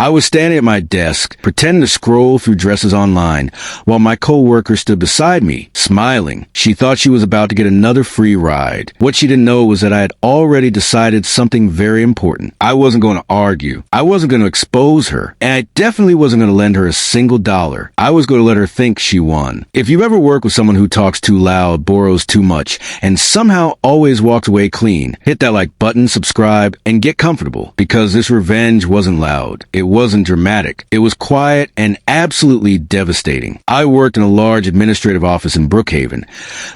I was standing at my desk, pretending to scroll through dresses online, while my coworker stood beside me, smiling. She thought she was about to get another free ride. What she didn't know was that I had already decided something very important. I wasn't going to argue. I wasn't going to expose her. And I definitely wasn't going to lend her a single dollar. I was going to let her think she won. If you ever work with someone who talks too loud, borrows too much, and somehow always walks away clean, hit that like button, subscribe, and get comfortable. Because this revenge wasn't loud. It wasn't dramatic. It was quiet and absolutely devastating. I worked in a large administrative office in Brookhaven.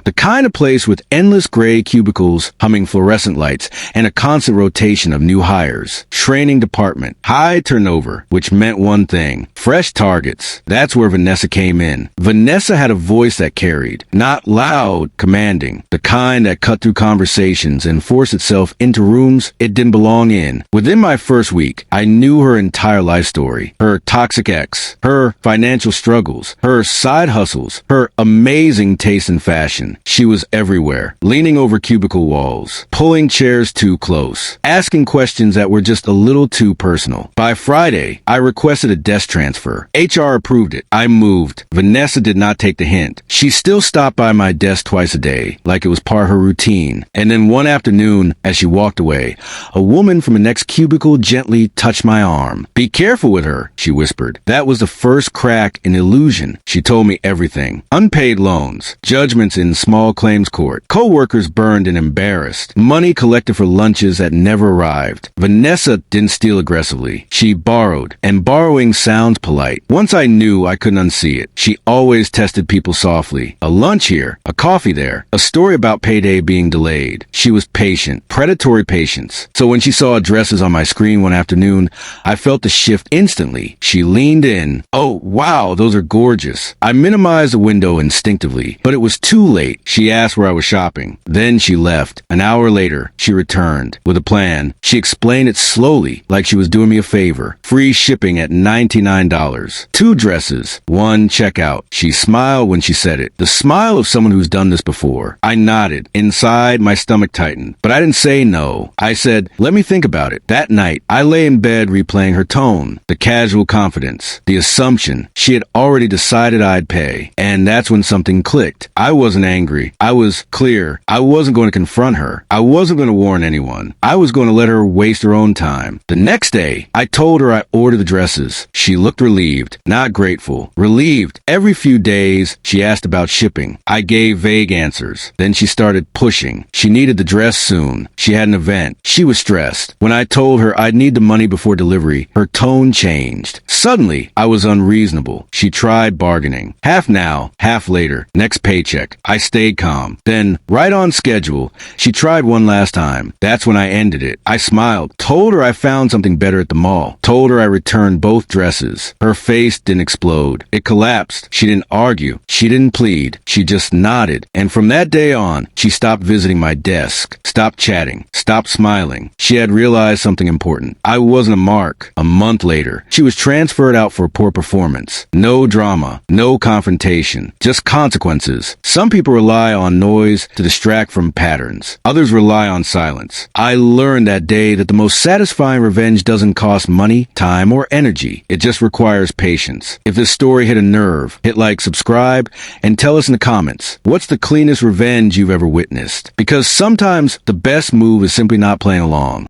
The kind of place with endless gray cubicles, humming fluorescent lights, and a constant rotation of new hires. Training department. High turnover, which meant one thing. Fresh targets. That's where Vanessa came in. Vanessa had a voice that carried. Not loud, commanding. The kind that cut through conversations and forced itself into rooms it didn't belong in. Within my first week, I knew her entire life story. Her toxic ex. Her financial struggles. Her side hustles. Her amazing taste in fashion. She was everywhere. Leaning over cubicle walls. Pulling chairs too close. Asking questions that were just a little too personal. By Friday, I requested a desk transfer. HR approved it. I moved. Vanessa did not take the hint. She still stopped by my desk twice a day, like it was part of her routine. And then one afternoon, as she walked away, a woman from the next cubicle gently touched my arm. "Be careful with her," she whispered. That was the first crack in illusion. She told me everything. Unpaid loans, judgments in small claims court, co-workers burned and embarrassed, money collected for lunches that never arrived. Vanessa didn't steal aggressively. She borrowed, and borrowing sounds polite. Once I knew, I couldn't unsee it. She always tested people softly. A lunch here, a coffee there, a story about payday being delayed. She was patient, predatory patience. So when she saw addresses on my screen one afternoon, I felt the shift instantly. She leaned in. "Oh, wow, those are gorgeous." I minimized the window instinctively, but it was too late. She asked where I was shopping. Then she left. An hour later, she returned with a plan. She explained it slowly, like she was doing me a favor. Free shipping at $99. 2 dresses, 1 checkout. She smiled when she said it. The smile of someone who's done this before. I nodded. Inside, my stomach tightened. But I didn't say no. I said, "Let me think about it." That night, I lay in bed replaying her tone, the casual confidence, the assumption she had already decided I'd pay. And that's when something clicked. I wasn't angry. I was clear. I wasn't going to confront her. I wasn't going to warn anyone. I was going to let her waste her own time. The next day, I told her I ordered the dresses. She looked relieved, not grateful. Relieved. Every few days, she asked about shipping. I gave vague answers. Then she started pushing. She needed the dress soon. She had an event. She was stressed. When I told her I'd need the money before delivery, her tone changed. Suddenly, I was unreasonable. She tried bargaining. Half now, half later. Next paycheck. I stayed calm. Then, right on schedule, she tried one last time. That's when I ended it. I smiled. Told her I found something better at the mall. Told her I returned both dresses. Her face didn't explode. It collapsed. She didn't argue. She didn't plead. She just nodded. And from that day on, she stopped visiting my desk. Stopped chatting. Stopped smiling. She had realized something important. I wasn't a mark. A month later, she was transferred out for poor performance. No drama. No confrontation. Just consequences. Some people rely on noise to distract from patterns. Others rely on silence. I learned that day that the most satisfying revenge doesn't cost money, time, or energy. It just requires patience. If this story hit a nerve, hit like, subscribe, and tell us in the comments, what's the cleanest revenge you've ever witnessed? Because sometimes the best move is simply not playing along.